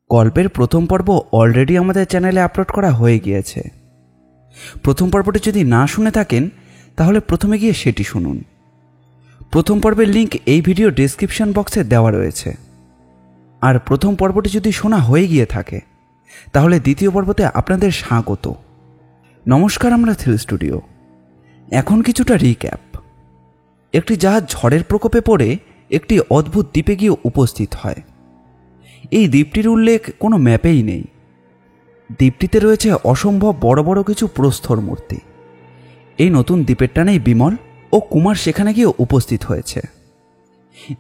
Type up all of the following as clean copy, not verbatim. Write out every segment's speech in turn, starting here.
গল্পের প্রথম পর্ব অলরেডি আমাদের চ্যানেলে আপলোড করা হয়ে গিয়েছে। প্রথম পর্বটি যদি না শুনে থাকেন তাহলে প্রথমে গিয়ে সেটি শুনুন। প্রথম পর্বের লিঙ্ক এই ভিডিও ডেসক্রিপশন বক্সে দেওয়া রয়েছে। আর প্রথম পর্বটি যদি শোনা হয়ে গিয়ে থাকে তাহলে দ্বিতীয় পর্বতে আপনাদের স্বাগত। নমস্কার, আমরা থ্রিল স্টুডিও। এখন কিছুটা রিক্যাপ। একটি জাহাজ ঝড়ের প্রকোপে পড়ে একটি অদ্ভুত দ্বীপে গিয়ে উপস্থিত হয়। এই দ্বীপটির উল্লেখ কোনো ম্যাপেই নেই। দ্বীপটিতে রয়েছে অসম্ভব বড় বড় কিছু প্রস্তর মূর্তি। এই নতুন দ্বীপের টানেই বিমল ও কুমার সেখানে গিয়ে উপস্থিত হয়েছে।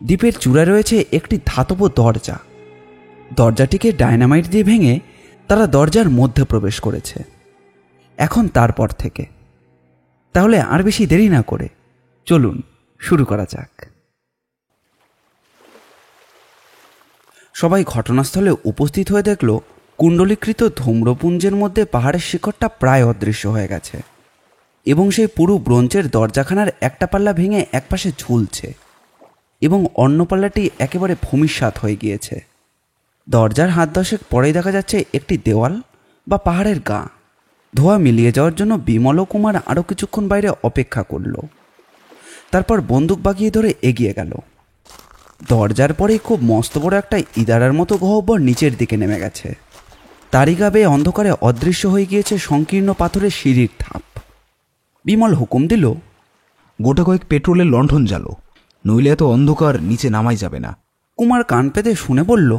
দ্বীপের চূড়ায় রয়েছে একটি ধাতব দরজা। দরজাটিকে ডায়নামাইট দিয়ে ভেঙে তারা দরজার মধ্যে প্রবেশ করেছে। এখন তারপর থেকে তাহলে আর বেশি দেরি না করে চলুন শুরু করা যাক। সবাই ঘটনাস্থলে উপস্থিত হয়ে দেখল কুণ্ডলীকৃত ধূম্রপুঞ্জের মধ্যে পাহাড়ের শিখরটা প্রায় অদৃশ্য হয়ে গেছে এবং সেই পুরো ব্রোঞ্জের দরজাখানার একটা পাল্লা ভেঙে একপাশে ঝুলছে এবং অন্য পাল্লাটি একেবারে ভূমিসাৎ হয়ে গিয়েছে। দরজার হাত দশেক পরেই দেখা যাচ্ছে একটি দেওয়াল বা পাহাড়ের গা। ধোঁয়া মিলিয়ে যাওয়ার জন্য বিমল ও কুমার আরও কিছুক্ষণ বাইরে অপেক্ষা করল। তারপর বন্দুক বাগিয়ে ধরে এগিয়ে গেল। দরজার পরেই খুব মস্ত বড় একটা ইদারার মতো গহ্বর নিচের দিকে নেমে গেছে। তারই গা বেয়ে অন্ধকারে অদৃশ্য হয়ে গিয়েছে সংকীর্ণ পাথরের সিঁড়ির ধাপ। বিমল হুকুম দিল, গোটা কয়েক পেট্রোলের লণ্ঠন জ্বালো, নইলে এত অন্ধকার নিচে নামাই যাবে না। কুমার কান পেতে শুনে বলল,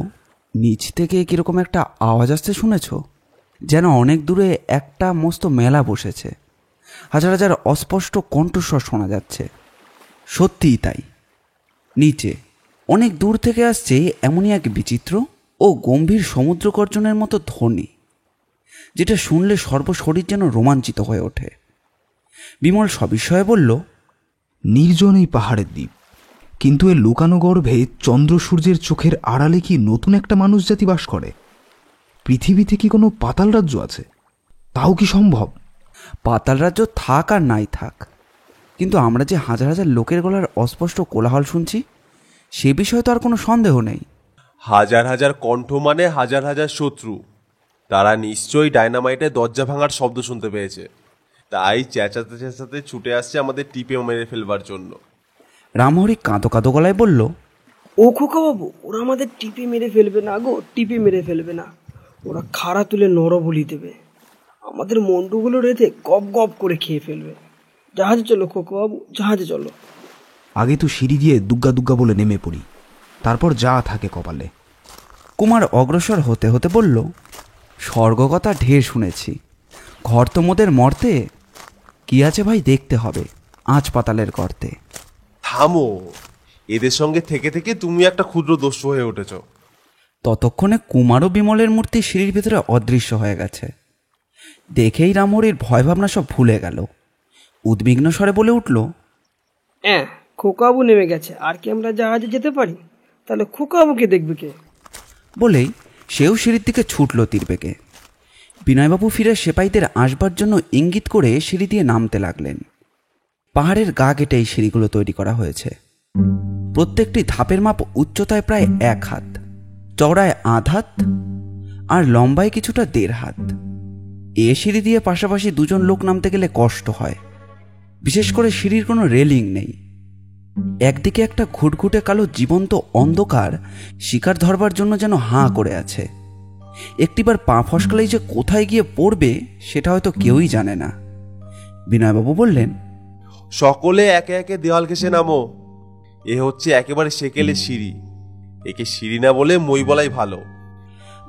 নিচ থেকে কিরকম একটা আওয়াজ আসতে শুনেছ? যেন অনেক দূরে একটা মস্ত মেলা বসেছে। হাজার হাজার অস্পষ্ট কণ্ঠস্বর শোনা যাচ্ছে। সত্যিই তাই। নিচে অনেক দূর থেকে আসছে এমনই এক বিচিত্র ও গম্ভীর সমুদ্র গর্জনের মতো ধ্বনি, যেটা শুনলে সর্বশরীর যেন রোমাঞ্চিত হয়ে ওঠে। বিমল সবিস্ময়ে বলল, নির্জন এই পাহাড়ের দ্বীপ, কিন্তু এর লুকানো গর্ভে চন্দ্র সূর্যের চোখের আড়ালে কি নতুন একটা মানুষ জাতি বাস করে? পৃথিবীতে কি কোনো পাতাল রাজ্য আছে? তাও কি সম্ভব? পাতাল রাজ্য থাক আর নাই থাক, কিন্তু আমরা যে হাজার হাজার লোকের গলার অস্পষ্ট কোলাহল শুনছি সে বিষয়ে তো আর কোনো সন্দেহ নেই। হাজার হাজার কণ্ঠ মানে হাজার হাজার শত্রু। তারা নিশ্চয়ই ডায়নামাইটের দরজা ভাঙার শব্দ শুনতে পেয়েছে, তাই চেঁচাতে চেঁচাতে ছুটে আসছে আমাদের টিপে মেরে ফেলবার জন্য। রামহরি কাঁদো কাঁদো গলায় বলল, ও খোকা বাবু, ওরা আমাদের টিপে মেরে ফেলবে না গো, টিপে মেরে ফেলবে না। ওরা খাড়া তুলে নরবলি দেবে, আমাদের মন্ডুগুলো রেঁধে গপ গপ করে খেয়ে ফেলবে। জাহাজে চলো খোকা বাবু, জাহাজে চলো। আগে তো সিঁড়ি দিয়ে দুগ্গা দুগ্গা বলে নেমে পড়ি, তারপর যা থাকে কপালে। কুমার অগ্রসর হতে হতে বলল, স্বর্গকথা ঢের শুনেছি, ঘর তো মোদের মর্তে, কি আছে ভাই দেখতে হবে আজ পাতালের গর্তে। থামো, এদের সঙ্গে থেকে থেকে তুমি একটা ক্ষুদ্র দস্যু হয়ে উঠেছ। ততক্ষণে কুমার ও বিমলের মূর্তি সিঁড়ির ভেতরে অদৃশ্য হয়ে গেছে। দেখেই রামহরির ভয় ভাবনা সব ভুলে গেল। উদ্বিগ্ন স্বরে বলে উঠল, হ্যাঁ, খোকাবু নেমে গেছে, আর কি আমরা জাহাজে যেতে পারি? তাহলে খোকাবুকে দেখবে কে? বলেই সেও সিঁড়ির দিকে ছুটল তীরবেগে। বিনয়বাবু ফিরে সেপাইদের আসবার জন্য ইঙ্গিত করে সিঁড়ি দিয়ে নামতে লাগলেন। পাহাড়ের গা কেটে এই সিঁড়িগুলো তৈরি করা হয়েছে। প্রত্যেকটি ধাপের মাপ উচ্চতায় প্রায় 1 হাত, চওড়ায় আধ হাত আর লম্বায় কিছুটা 1.5 হাত। এ সিঁড়ি দিয়ে পাশাপাশি দুজন লোক নামতে গেলে কষ্ট হয়। বিশেষ করে সিঁড়ির কোনো রেলিং নেই। একদিকে একটা ঘুটঘুটে কালো জীবন্ত অন্ধকার শিকার ধরবার জন্য যেন হাঁ করে আছে। একটিবার পা ফসকালেই যে কোথায় গিয়ে পড়বে সেটা হয়তো কেউই জানে না। বিনয়বাবু বললেন, সকলে একে একে দেওয়াল ঘেঁষে নামো। এ হচ্ছে একেবারে সেকেলে সিঁড়ি, একে সিঁড়ি না বলে মই বলাই ভালো।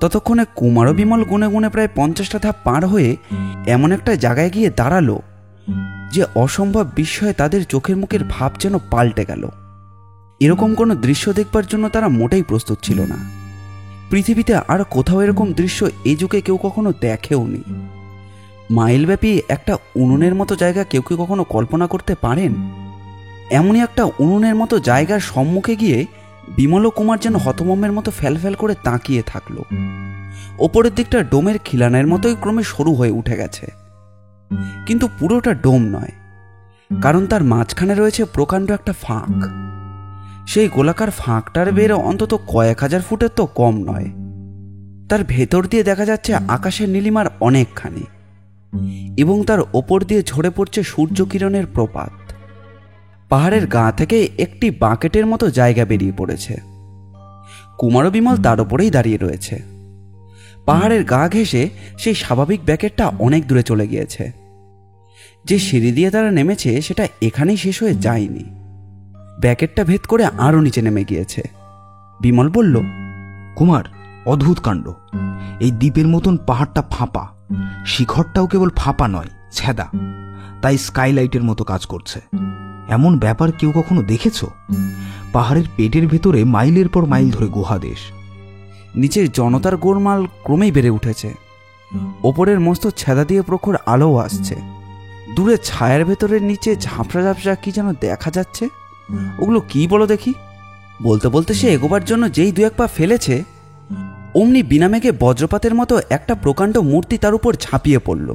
ততক্ষণে কুমার ও বিমল গুনে গুনে প্রায় 50টা ধাপ পার হয়ে এমন একটা জায়গায় গিয়ে দাঁড়ালো যে অসম্ভব বিস্ময়ে তাদের চোখের মুখের ভাব যেন পাল্টে গেল। এরকম কোনো দৃশ্য দেখবার জন্য তারা মোটেই প্রস্তুত ছিল না। পৃথিবীতে আর কোথাও এরকম দৃশ্য এই যুগে কেউ কখনো দেখেও নি। মাইলব্যাপী একটা উনুনের মতো জায়গা কেউ কি কখনো কল্পনা করতে পারেন? এমনই একটা উনুনের মতো জায়গার সম্মুখে গিয়ে বিমল ও কুমার যেন হতভম্বের মতো ফ্যালফ্যাল করে তাকিয়ে থাকলো। ওপরের দিকটা ডোমের খিলানের মতোই ক্রমে সরু হয়ে উঠে গেছে, কিন্তু পুরোটা ডোম নয়, কারণ তার মাঝখানে রয়েছে প্রকাণ্ড একটা ফাঁক। সেই গোলাকার ফাঁকটার বের অন্তত কয়েক হাজার ফুটের তো কম নয়। তার ভেতর দিয়ে দেখা যাচ্ছে আকাশের নীলিমার অনেকখানি, এবং তার ওপর দিয়ে ঝরে পড়ছে সূর্যকিরণের প্রপাত। পাহাড়ের গা থেকে একটি বাকেটের মতো জায়গা বেরিয়ে পড়েছে। কুমার ও বিমল তার ওপরেই দাঁড়িয়ে রয়েছে। পাহাড়ের গা ঘেঁষে সেই স্বাভাবিক ব্যাকেটটা অনেক দূরে চলে গিয়েছে। যে সিঁড়ি দিয়ে তারা নেমেছে সেটা এখানেই শেষ হয়ে যায়নি, ব্যাকেটটা ভেদ করে আরও নিচে নেমে গিয়েছে। বিমল বলল, কুমার, অদ্ভুত কাণ্ড। এই দ্বীপের মতন পাহাড়টা ফাঁপা, শিখরটাও কেবল ফাঁপা নয়, ছেদা, তাই স্কাইলাইটের মতো কাজ করছে। এমন ব্যাপার কেউ কখনো দেখেছ? পাহাড়ের পেটের ভেতরে মাইলের পর মাইল ধরে গুহাদেশ। নিচের জনতার গোলমাল ক্রমেই বেড়ে উঠেছে। ওপরের মস্ত ছেদা দিয়ে প্রখর আলোও আসছে। দূরে ছায়ার ভেতরের নিচে ঝাপসা ঝাপসা কি যেন দেখা যাচ্ছে। ওগুলো কি বলো দেখি? বলতে বলতে সে এগোবার জন্য যেই দু এক পা ফেলেছে, অমনি বিনামেঘে বজ্রপাতের মতো একটা প্রকাণ্ড মূর্তি তার উপর ঝাঁপিয়ে পড়ল।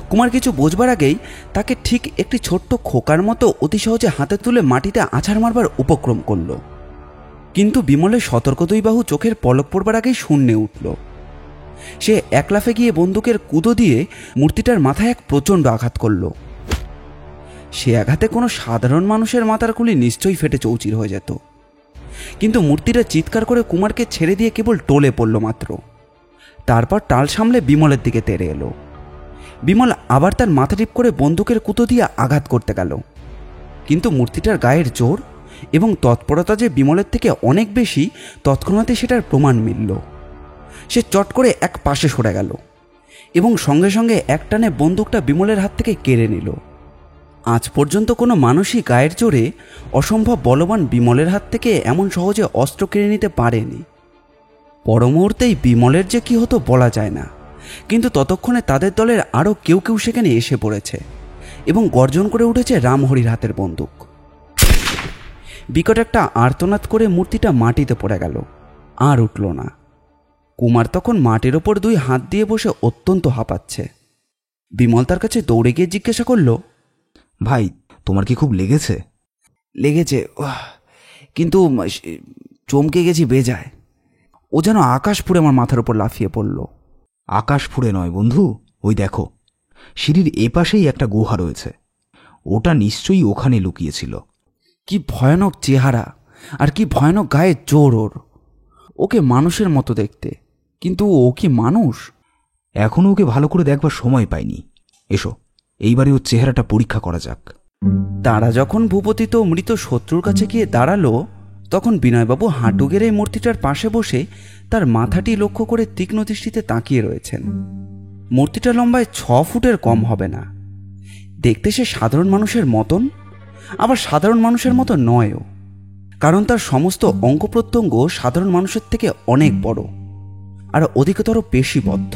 কুমার কিছু বোঝবার আগেই তাকে ঠিক একটি ছোট্ট খোকার মতো অতি সহজে হাতে তুলে মাটিতে আছাড় মারবার উপক্রম করল। কিন্তু বিমলের সতর্ক দুই বাহু চোখের পলক পড়বার আগেই শূন্যে উঠল। সে এক লাফে গিয়ে বন্দুকের কুদো দিয়ে মূর্তিটার মাথায় এক প্রচণ্ড আঘাত করল। সে আঘাতে কোনো সাধারণ মানুষের মাথার খুলি নিশ্চয়ই ফেটে চৌচির হয়ে যেত, কিন্তু মূর্তিটা চিৎকার করে কুমারকে ছেড়ে দিয়ে কেবল টলে পড়ল মাত্র। তারপর টাল সামলে বিমলের দিকে তেড়ে এলো। বিমল আবার তার মাথা টিপ করে বন্দুকের কুতো দিয়ে আঘাত করতে গেল, কিন্তু মূর্তিটার গায়ের জোর এবং তৎপরতা যে বিমলের থেকে অনেক বেশি, তৎক্ষণাৎই সেটার প্রমাণ মিলল। সে চট করে এক পাশে সরে গেল এবং সঙ্গে সঙ্গে একটানে বন্দুকটা বিমলের হাত থেকে কেড়ে নিল। আজ পর্যন্ত কোনো মানুষই গায়ের জোরে অসম্ভব বলবান বিমলের হাত থেকে এমন সহজে অস্ত্র কেড়ে নিতে পারেনি। পর মুহূর্তেই বিমলের যে কি হতো বলা যায় না, কিন্তু ততক্ষণে তাদের দলের আরও কেউ কেউ সেখানে এসে পড়েছে এবং গর্জন করে উঠেছে রামহরির হাতের বন্দুক। বিকট একটা আর্তনাদ করে মূর্তিটা মাটিতে পড়ে গেল, আর উঠল না। কুমার তখন মাটির ওপর দুই হাত দিয়ে বসে অত্যন্ত হাঁপাচ্ছে। বিমল তার কাছে দৌড়ে গিয়ে জিজ্ঞাসা করল, ভাই, তোমার কি খুব লেগেছে? লেগেছে, কিন্তু চমকে গেছি বেজায়। ও যেন আকাশ পুড়ে আমার মাথার উপর লাফিয়ে পড়ল। আকাশ ফুঁড়ে নয় বন্ধু, ওই দেখো, সিঁড়ির এপাশেই একটা গুহা রয়েছে। ওটা নিশ্চয়ই ওখানে লুকিয়েছিল। কি ভয়ানক চেহারা আর কি ভয়ানক গায়ের জোর ওর। ওকে মানুষের মতো দেখতে, কিন্তু ও কি মানুষ? এখনও ওকে ভালো করে দেখবার সময় পাইনি। এসো, এইবারে ওর চেহারাটা পরীক্ষা করা যাক। তারা যখন ভূপতিত মৃত শত্রুর কাছে গিয়ে দাঁড়ালো, তখন বিনয়বাবু হাঁটু গেড়ে মূর্তিটার পাশে বসে তার মাথাটি লক্ষ্য করে তীক্ষ্ণ দৃষ্টিতে তাকিয়ে রয়েছেন। মূর্তিটা লম্বায় 6 ফুটের কম হবে না। দেখতে সে সাধারণ মানুষের মতন, আবার সাধারণ মানুষের মতো নয়ও, কারণ তার সমস্ত অঙ্গ প্রত্যঙ্গ সাধারণ মানুষের থেকে অনেক বড় আর অধিকতর পেশিবদ্ধ।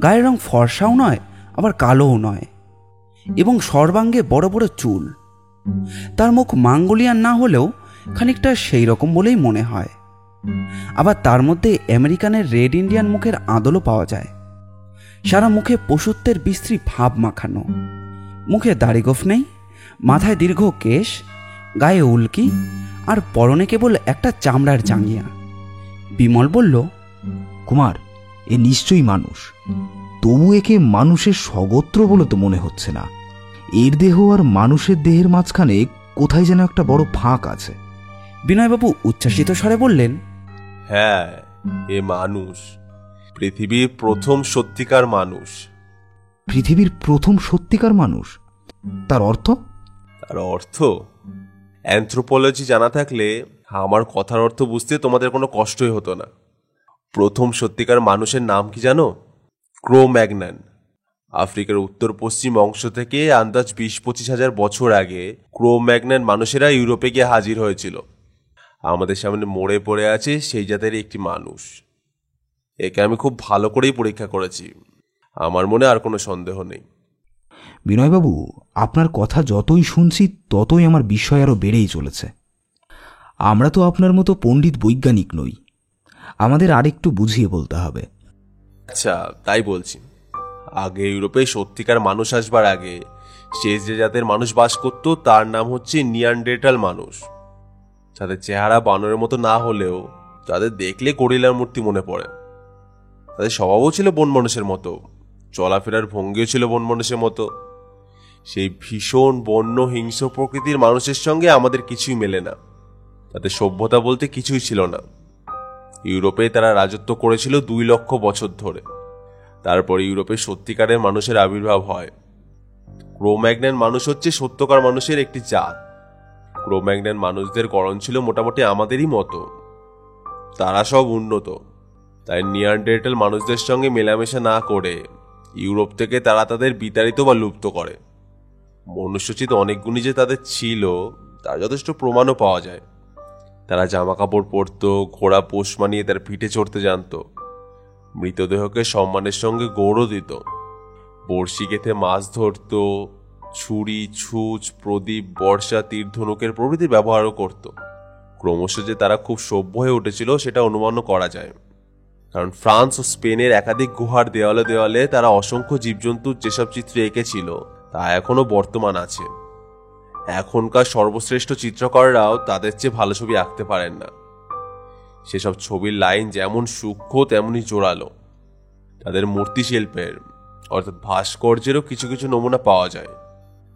গায়ের রং ফর্সাও নয়, আবার কালোও নয়, এবং সর্বাঙ্গে বড় বড় চুল। তার মুখ মাঙ্গোলিয়ান না হলেও খানিকটা সেই রকম বলেই মনে হয়। আবার তার মধ্যে আমেরিকানের রেড ইন্ডিয়ান মুখের আদলও পাওয়া যায়। সারা মুখে পশুত্বের বিশ্রী ভাব মাখানো। মুখে দাড়িগোফ নেই, মাথায় দীর্ঘ কেশ, গায়ে উল্কি, আর পরনে কেবল একটা চামড়ার জাঙ্গিয়া। বিমল বলল, কুমার, এ নিশ্চয়ই মানুষ, তবু একে মানুষের স্বগোত্র বলে তো মনে হচ্ছে না। এর দেহ আর মানুষের দেহের মাঝখানে কোথায় যেন একটা বড় ফাঁক আছে। বিনয়বাবু উচ্ছ্বাসিত স্বরে বললেন, হ্যাঁ, এ মানুষ, পৃথিবীর প্রথম সত্যিকার মানুষ। পৃথিবীর প্রথম সত্যিকার মানুষ? তার অর্থ? তার অর্থ অ্যানথ্রোপোলজি জানা থাকলে আমার কথার অর্থ বুঝতে তোমাদের কোনো কষ্টই হতো না। প্রথম সত্যিকার মানুষের নাম কি জানো? ক্রো ম্যাগনান। আফ্রিকার উত্তর পশ্চিম অংশ থেকে আন্দাজ 20-25 হাজার বছর আগে ক্রো ম্যাগনান মানুষেরা ইউরোপে গিয়ে হাজির হয়েছিল। আমাদের সামনে মরে পড়ে আছে সেই জাতের একটি মানুষ। একে আমি খুব ভালো করেই পরীক্ষা করেছি, আমার মনে আর কোনো সন্দেহ নেই। বিনয়বাবু, আপনার কথা যতই শুনছি ততই আমার বিস্ময় আরও বেড়েই চলেছে। আমরা তো আপনার মতো পণ্ডিত বৈজ্ঞানিক নই, আমাদের আরেকটু বুঝিয়ে বলতে হবে। আচ্ছা, তাই বলছি। আগে ইউরোপে সত্যিকার মানুষ আসবার আগে শেষ যে জাতের মানুষ বাস করত তার নাম হচ্ছে নিয়ানডেরটাল মানুষ। তাদের চেহারা বানরের মতো না হলেও তাদের দেখলে গরিলার মূর্তি মনে পড়ে। তাদের স্বভাবও ছিল বন মানুষের মতো, চলাফেরার ভঙ্গিও ছিল বন মানুষের মতো। সেই ভীষণ বন্য হিংস্র প্রকৃতির মানুষের সঙ্গে আমাদের কিছুই মেলে না। তাদের সভ্যতা বলতে কিছুই ছিল না। ইউরোপে তারা রাজত্ব করেছিল 2 লক্ষ বছর ধরে। তারপর ইউরোপে সত্যিকারের মানুষের আবির্ভাব হয়। ক্রো-ম্যাগনান মানুষ হচ্ছে সত্যকার মানুষের একটি জাত। ক্রো-ম্যাগনান মানুষদের গড়ন ছিল মোটামুটি আমাদেরই মতো। তারা সব উন্নত, তাই নিয়ানডারটাল মানুষদের সঙ্গে মেলামেশা না করে ইউরোপ থেকে তারা তাদের বিতাড়িত বা লুপ্ত করে। মনুষ্যচিত অনেক গুণই যে তাদের ছিল তার যথেষ্ট প্রমাণও পাওয়া যায়। তারা জামা কাপড় পরত, ঘোড়া পোষ মানিয়ে তার পিঠে চড়তে জানত, মৃতদেহকে সম্মানের সঙ্গে গৌরব দিত, বড়শি গেঁথে মাছ ধরত, ছুরি, ছুঁচ, প্রদীপ, বর্ষা, তীর ধনুকের প্রভৃতি ব্যবহারও করত। ক্রমশ যে তারা খুব সভ্য হয়ে উঠেছিল সেটা অনুমানও করা যায়, কারণ ফ্রান্স ও স্পেনের একাধিক গুহার দেওয়ালে দেওয়ালে তারা অসংখ্য জীবজন্তুর যেসব চিত্র এঁকেছিল তা এখনো বর্তমান আছে। এখনকার সর্বশ্রেষ্ঠ চিত্রকররাও তাদের চেয়ে ভালো ছবি আঁকতে পারেন না। সেসব ছবির লাইন যেমন সূক্ষ্ম তেমনি জোরালো। তাদের মূর্তি শিল্পের অর্থাৎ ভাস্কর্যেরও কিছু কিছু নমুনা পাওয়া যায়।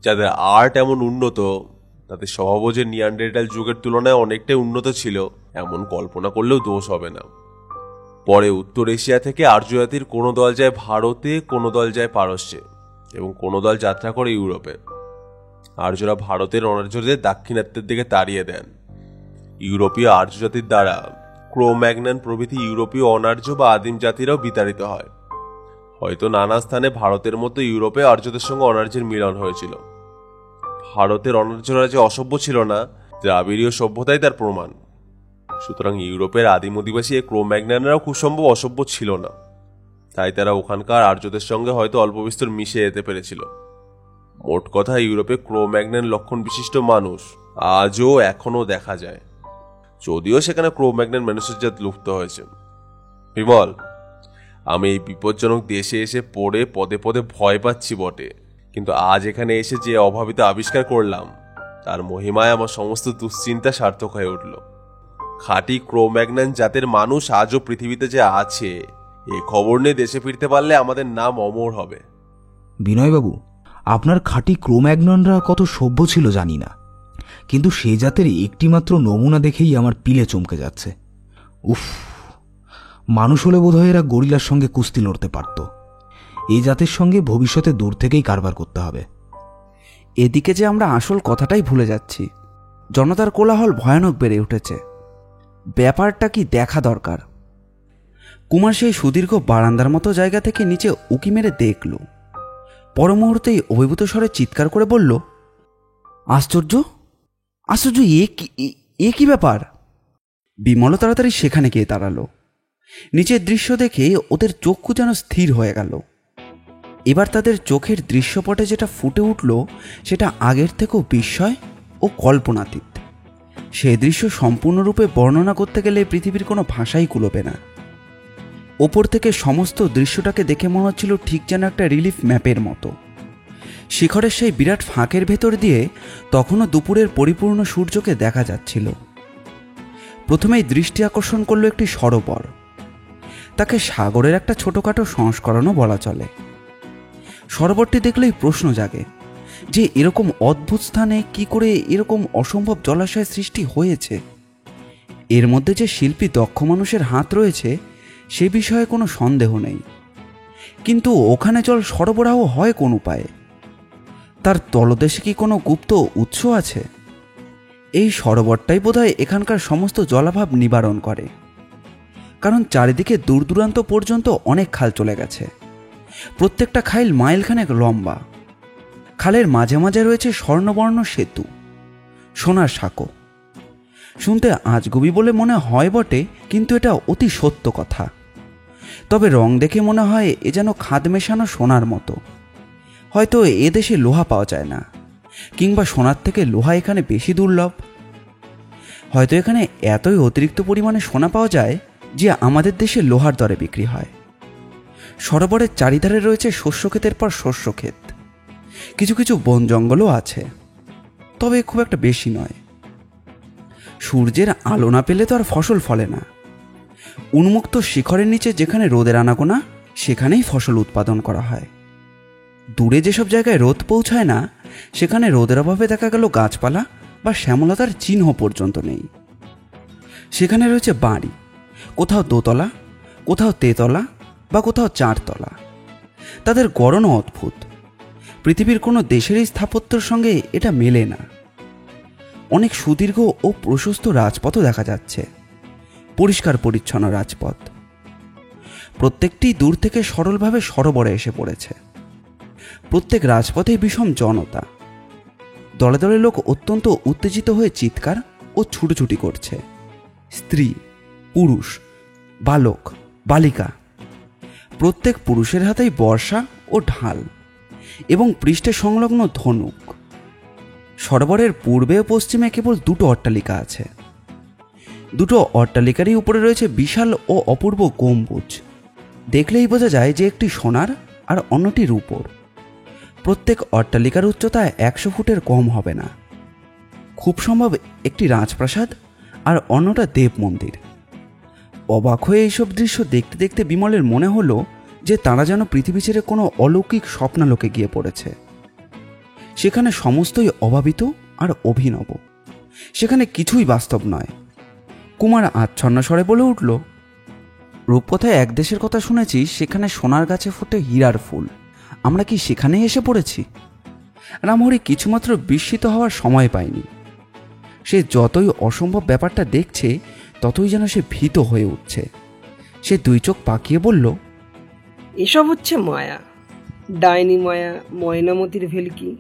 যাদের আর্ট এমন উন্নত, তাদের স্বভাবও যে নিয়ানডারটাল যুগের তুলনায় অনেকটাই উন্নত ছিল এমন কল্পনা করলেও দোষ হবে না। পরে উত্তর এশিয়া থেকে আর্য জাতির কোনো দল যায় ভারতে, কোনো দল যায় পারস্যে এবং কোনো দল যাত্রা করে ইউরোপে। আর্যরা ভারতের অনার্যদের দাক্ষিণাত্যের দিকে তাড়িয়ে দেন। ইউরোপীয় আর্য জাতির দ্বারা ক্রো-ম্যাগনান প্রভৃতি ইউরোপীয় অনার্য বা আদিম জাতিরাও বিতাড়িত হয়। হয়তো নানা স্থানে ভারতের মতো ইউরোপে আর্যদের সঙ্গে অনার্যের মিলন হয়েছিল। ভারতের অনার্যরা যে অসভ্য ছিল না, দ্রাবিড়ীয় সভ্যতাই তার প্রমাণ। সুতরাং ইউরোপের আদিম অধিবাসী ক্রো-ম্যাগনানরাও খুব সম্ভব অসভ্য ছিল না, তাই তারা ওখানকার আর্যদের সঙ্গে হয়তো অল্প বিস্তর মিশে যেতে পেরেছিল। মোট কথা, ইউরোপে ক্রো-ম্যাগনান লক্ষণ বিশিষ্ট মানুষ আজও এখনো দেখা যায়, যদিও সেখানে ক্রো-ম্যাগনান মানুষের জাত লুপ্ত হয়েছে। বিমল, আমি এই বিপজ্জনক দেশে এসে পড়ে পদে পদে ভয় পাচ্ছি বটে, কিন্তু আজ এখানে এসে যে অভাবিত আবিষ্কার করলাম তার মহিমায় আমার সমস্ত দুশ্চিন্তা সার্থক হয়ে উঠল। খাঁটি ক্রো-ম্যাগনান জাতের মানুষ আজও পৃথিবীতে যে আছে এ খবর নিয়ে দেশে ফিরতে পারলে আমাদের নাম অমর হবে। বিনয়বাবু, আপনার খাঁটি ক্রো-ম্যাগনানরা কত সভ্য ছিল জানি না, কিন্তু সে জাতের একটিমাত্র নমুনা দেখেই আমার পিলে চমকে যাচ্ছে। উফ, মানুষ হলে বোধহয় এরা গরিলার সঙ্গে কুস্তি লড়তে পারত। এই জাতের সঙ্গে ভবিষ্যতে দূর থেকেই কারবার করতে হবে। এদিকে যে আমরা আসল কথাটাই ভুলে যাচ্ছি। জনতার কোলাহল ভয়ানক বেড়ে উঠেছে। ব্যাপারটা কি দেখা দরকার। কুমার সেই সুদীর্ঘ বারান্দার মতো জায়গা থেকে নিচে উকি মেরে দেখল। পর মুহূর্তেই অভিভূত স্বরে চিৎকার করে বলল, আশ্চর্য, আশ্চর্য, এ কি ব্যাপার? বিমল তাড়াতাড়ি সেখানে গিয়ে দাঁড়ালো। নিচের দৃশ্য দেখে ওদের চক্ষু যেন স্থির হয়ে গেল। এবার তাদের চোখের দৃশ্যপটে যেটা ফুটে উঠল সেটা আগের থেকেও বিস্ময় ও কল্পনাতীত। সেই দৃশ্য সম্পূর্ণরূপে বর্ণনা করতে গেলে পৃথিবীর কোনো ভাষাই কুলোবে না। ওপর থেকে সমস্ত দৃশ্যটাকে দেখে মনে হচ্ছিল ঠিক যেন একটা রিলিফ ম্যাপের মতো। শিখরের সেই বিরাট ফাঁকের ভেতর দিয়ে তখনও দুপুরের পরিপূর্ণ সূর্যকে দেখা যাচ্ছিল। প্রথমেই দৃষ্টি আকর্ষণ করল একটি সরোবর। তাকে সাগরের একটা ছোটোখাটো সংস্করণও বলা চলে। সরোবরটি দেখলেই প্রশ্ন জাগে যে এরকম অদ্ভুত স্থানে কি করে এরকম অসম্ভব জলাশয় সৃষ্টি হয়েছে। এর মধ্যে যে শিল্পী দক্ষ মানুষের হাত রয়েছে সে বিষয়ে কোনো সন্দেহ নেই, কিন্তু ওখানে জল সরবরাহ হয় কোন উপায়ে? তার তলদেশে কি কোনো গুপ্ত উৎস আছে? এই সরোবরটাই বোধহয় এখানকার সমস্ত জলাভাব নিবারণ করে, কারণ চারিদিকে দূর দূরান্ত পর্যন্ত অনেক খাল চলে গেছে। প্রত্যেকটা খাইল মাইলখানেক লম্বা। খালের মাঝে মাঝে রয়েছে স্বর্ণবর্ণ সেতু, সোনার সাঁকো। শুনতে আজগুবি বলে মনে হয় বটে, কিন্তু এটা অতি সত্য কথা। তবে রং দেখে মনে হয় এ যেন খাদ মেশানো সোনার মতো। হয়তো এদেশে লোহা পাওয়া যায় না, কিংবা সোনার থেকে লোহা এখানে বেশি দুর্লভ। হয়তো এখানে এতই অতিরিক্ত পরিমাণে সোনা পাওয়া যায় যে আমাদের দেশে লোহার দরে বিক্রি হয়। সরোবরের চারিধারে রয়েছে শস্যক্ষেতের পর শস্যক্ষেত। কিছু কিছু বন জঙ্গলও আছে, তবে খুব একটা বেশি নয়। সূর্যের আলো না পেলে তো আর ফসল ফলে না। উন্মুক্ত শিখরের নিচে যেখানে রোদের আনাগোনা, সেখানেই ফসল উৎপাদন করা হয়। দূরে যেসব জায়গায় রোদ পৌঁছায় না, সেখানে রোদের অভাবে দেখা গেল গাছপালা বা শ্যামলতার চিহ্ন পর্যন্ত নেই। সেখানে রয়েছে বাড়ি, কোথাও দোতলা, কোথাও তেতলা বা কোথাও চারতলা। তাদের গড়নও অদ্ভুত। পৃথিবীর কোনো দেশেরই স্থাপত্যের সঙ্গে এটা মেলে না। অনেক সুদীর্ঘ ও প্রশস্ত রাজপথও দেখা যাচ্ছে, পরিষ্কার পরিচ্ছন্ন রাজপথ। প্রত্যেকটি দূর থেকে সরলভাবে সরোবরে এসে পড়েছে। প্রত্যেক রাজপথে বিষম জনতা। দলে দলে লোক অত্যন্ত উত্তেজিত হয়ে চিৎকার ও ছুটোছুটি করছে। স্ত্রী, পুরুষ, বালক, বালিকা। প্রত্যেক পুরুষের হাতেই বর্ষা ও ঢাল এবং পৃষ্ঠে সংলগ্ন ধনুক। সরোবরের পূর্বে ও পশ্চিমে কেবল দুটো অট্টালিকা আছে। দুটো অট্টালিকারই উপরে রয়েছে বিশাল ও অপূর্ব গম্বুজ। দেখলেই বোঝা যায় যে একটি সোনার আর অন্যটি রূপোর। প্রত্যেক অট্টালিকার উচ্চতা 100 ফুটের কম হবে না। খুব সম্ভব একটি রাজপ্রাসাদ আর অন্যটা দেব মন্দির। অবাক হয়ে এইসব দৃশ্য দেখতে দেখতে বিমলের মনে হলো যে তারা যেন পৃথিবী ছেড়ে কোনো অলৌকিক স্বপ্নালোকে গিয়ে পড়েছে। সেখানে সমস্তই অভাবিত আর অভিনব। সেখানে কিছুই বাস্তব নয়। কুমার আচ্ছন্ন স্বরে বলে উঠল, রূপকথায় এক দেশের কথা শুনেছি, সেখানে সোনার গাছে ফোটে হীরার ফুল। আমরা কি সেখানেই এসে পড়েছি? রামহরি কিছুমাত্র বিস্মিত হওয়ার সময় পায়নি। সে যতই অসম্ভব ব্যাপারটা দেখছে, ততই যেন সে ভীত হয়ে উঠছে। সে দুই চোখ পাকিয়ে বলল, এসব হচ্ছে মায়া, ডাইনি মায়া, ময়নামতির ভেলকি।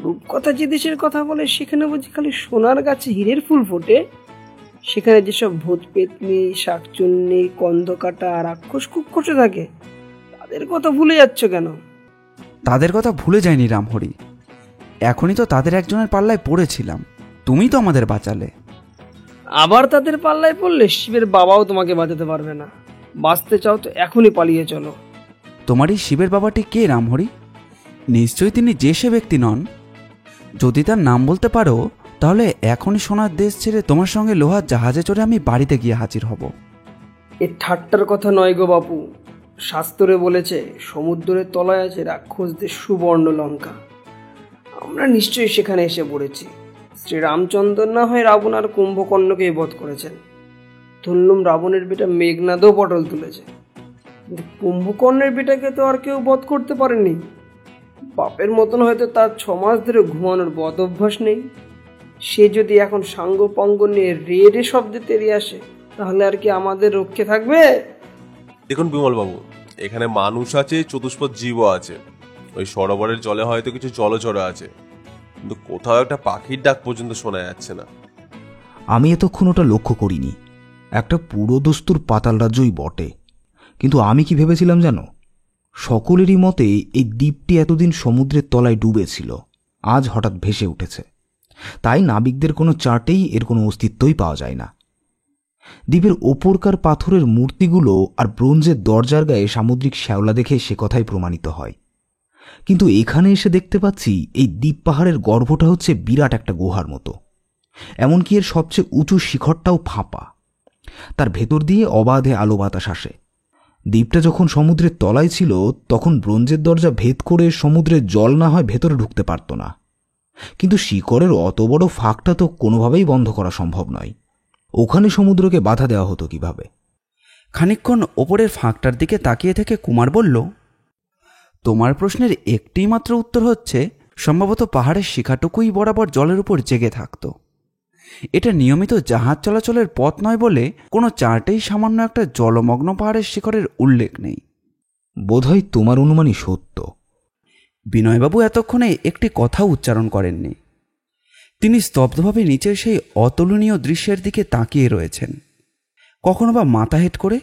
রূপকথা যে দেশের কথা বলে, সেখানে বুঝি খালি সোনার গাছে হীরের ফুল ফোটে? সেখানে যেসব ভূত পেতনি, শাকচুন্নি, কন্ধকাটা, রাক্ষস কুক্ষসে থাকে, তাদের কথা ভুলে যাচ্ছ কেন? তাদের কথা ভুলে যায়নি রামহরি। এখনই তো তাদের একজনের পাল্লায় পড়েছিলাম। তুমি তো আমাদের বাঁচালে। আবার তাদের পাল্লায় পড়লে শিবের বাবাও তোমাকে বাঁচাতে পারবে না। বাঁচতে চাও তো এখনই পালিয়ে চলো। তোমারই শিবের বাবাটি কে রামহরি? নিশ্চয়ই তিনি যে সে ব্যক্তি নন। যদি তার নাম বলতে পারো, তাহলে এখনই সোনার দেশ ছেড়ে তোমার সঙ্গে লোহার জাহাজে চড়ে আমি বাড়িতে গিয়ে হাজির হব। এ ঠাট্টার কথা নয় গো বাপু। শাস্ত্রে বলেছে, সমুদ্রের তলায় আছে রাক্ষসদের সুবর্ণ লঙ্কা। আমরা নিশ্চয়ই সেখানে এসে পড়েছি। শ্রীরামচন্দ্র না হয় রাবণ আর কুম্ভকর্ণকেই বধ করেছেন। ধরলুম রাবণের বেটা মেঘনাদও পটল তুলেছে, কিন্তু কুম্ভকর্ণের বেটাকে তো আর কেউ বধ করতে পারেনি। বাপের মতন হয়তো তার 6 মাস ধরে ঘুমানোর বদ অভ্যাস নেই। সে যদি এখন সাঙ্গ পঙ্গ নিয়ে রে রে শব্দে তেড়িয়ে আসে, তাহলে আর কি আমাদের রক্ষে থাকবে? দেখুন বিমলবাবু, এখানে মানুষ আছে, চতুষ্পদ জীবও আছে। ওই সরোবরের জলে হয়তো কিছু জলচর আছে, কিন্তু কোথাও একটা পাখির ডাক পর্যন্ত শোনা যাচ্ছে না। আমি এতক্ষণ ওটা লক্ষ্য করিনি। একটা পুরো দস্তুর পাতাল রাজ্যই বটে, কিন্তু আমি কি ভেবেছিলাম জানো? সকলেরই মতে এই দ্বীপটি এতদিন সমুদ্রের তলায় ডুবেছিল, আজ হঠাৎ ভেসে উঠেছে। তাই নাবিকদের কোনো চার্টেই এর কোনো অস্তিত্বই পাওয়া যায় না। দ্বীপের ওপরকার পাথরের মূর্তিগুলো আর ব্রোঞ্জের দরজার গায়ে সামুদ্রিক শ্যাওলা দেখে সে কথাই প্রমাণিত হয়। কিন্তু এখানে এসে দেখতে পাচ্ছি এই দ্বীপ পাহাড়ের গর্ভটা হচ্ছে বিরাট একটা গুহার মতো। এমনকি এর সবচেয়ে উঁচু শিখরটাও ফাঁপা। তার ভেতর দিয়ে অবাধে আলো বাতাস আসে। দ্বীপটা যখন সমুদ্রের তলায় ছিল, তখন ব্রোঞ্জের দরজা ভেদ করে সমুদ্রের জল না হয় ভেতরে ঢুকতে পারত না। কিন্তু শিকড়ের অত বড় ফাঁকটা তো কোনোভাবেই বন্ধ করা সম্ভব নয়। ওখানে সমুদ্রকে বাধা দেওয়া হতো কিভাবে? খানিকক্ষণ ওপরের ফাঁকটার দিকে তাকিয়ে থেকে কুমার বলল, তোমার প্রশ্নের একটি মাত্র উত্তর হচ্ছে, সম্ভবত পাহাড়ের শিখাটুকুই বরাবর জলের উপর জেগে থাকত। এটা নিয়মিত জাহাজ চলাচলের পথ নয় বলে কোনো চার্টেই সামান্য একটা জলমগ্ন পাহাড়ের শিখরের উল্লেখ নেই। বোধহয় তোমার অনুমানই সত্য। বিনয়বাবু এতক্ষণে একটি কথা উচ্চারণ করেননি। তিনি স্তব্ধভাবে নিচের সেই অতুলনীয় দৃশ্যের দিকে তাকিয়ে রয়েছেন, কখনো বা মাথা হেঁট করে,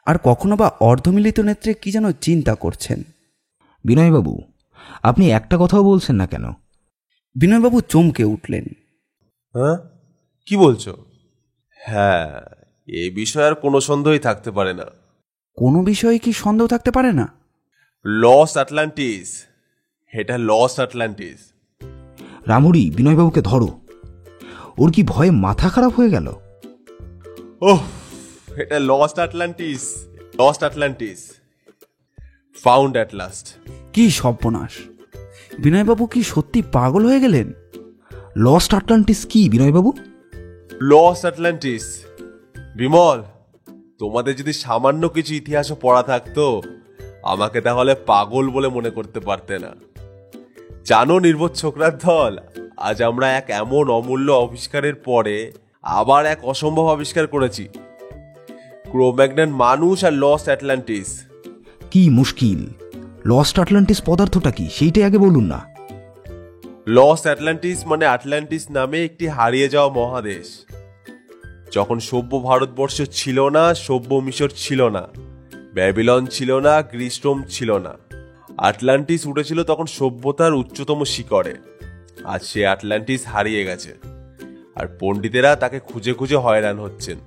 আর কখনো বা অর্ধমিলিত নেত্রে কি যেন চিন্তা করছেন। বিনয়বাবু, আপনি একটা কথাও বলছেন না কেন? বিনয়বাবু চমকে উঠলেন। হ্যাঁ, কি বলছো? হ্যাঁ, এ বিষয়ে আর কোনো সন্দেহই থাকতে পারে না। কোনো বিষয়ে কি সন্দেহ থাকতে পারে না? লস আটলান্টিস, এটা লস আটলান্টিস। রামহরি, বিনয়বাবুকে ধরো। ওর কি ভয়ে মাথা খারাপ হয়ে গেল? ওহ, এটা lost Atlantis, lost Atlantis, found at last. কি সর্বনাশ! বিনয়বাবু কি সত্যি পাগল হয়ে গেলেন? লস্ট আটলান্টিস কি বিনয়বাবু? Lost Atlantis. বিমল, তোমাদের যদি সামান্য কিছু ইতিহাসও পড়া থাকতো, আমাকে তাহলে পাগল বলে মনে করতে পারতে না। জানো নির্বোধ ছোকরার দল, আজ আমরা এক এমন অমূল্য আবিষ্কারের পরে আবার এক অসম্ভব আবিষ্কার করেছি, ক্রোম্যাগনন মানুষ আর লস্ট আটলান্টিস। কি মুশকিল! লস্ট আটলান্টিস পদার্থটা কি সেইটাই আগে বলুন না। লস্ট আটলান্টিস মানে আটলান্টিস নামে একটি হারিয়ে যাওয়া মহাদেশ। যখন সভ্য ভারতবর্ষ ছিল না, সভ্য মিশর ছিল না, ব্যাবিলন ছিল না, গ্রিস রোম ছিল না, আটলান্টিস উঠেছিল তখন সভ্যতার উচ্চতম শিখরে। আজ সে আটলান্টিস হারিয়ে গেছে, আর পণ্ডিতেরা তাকে খুঁজে খুঁজে হয়রান হচ্ছেন।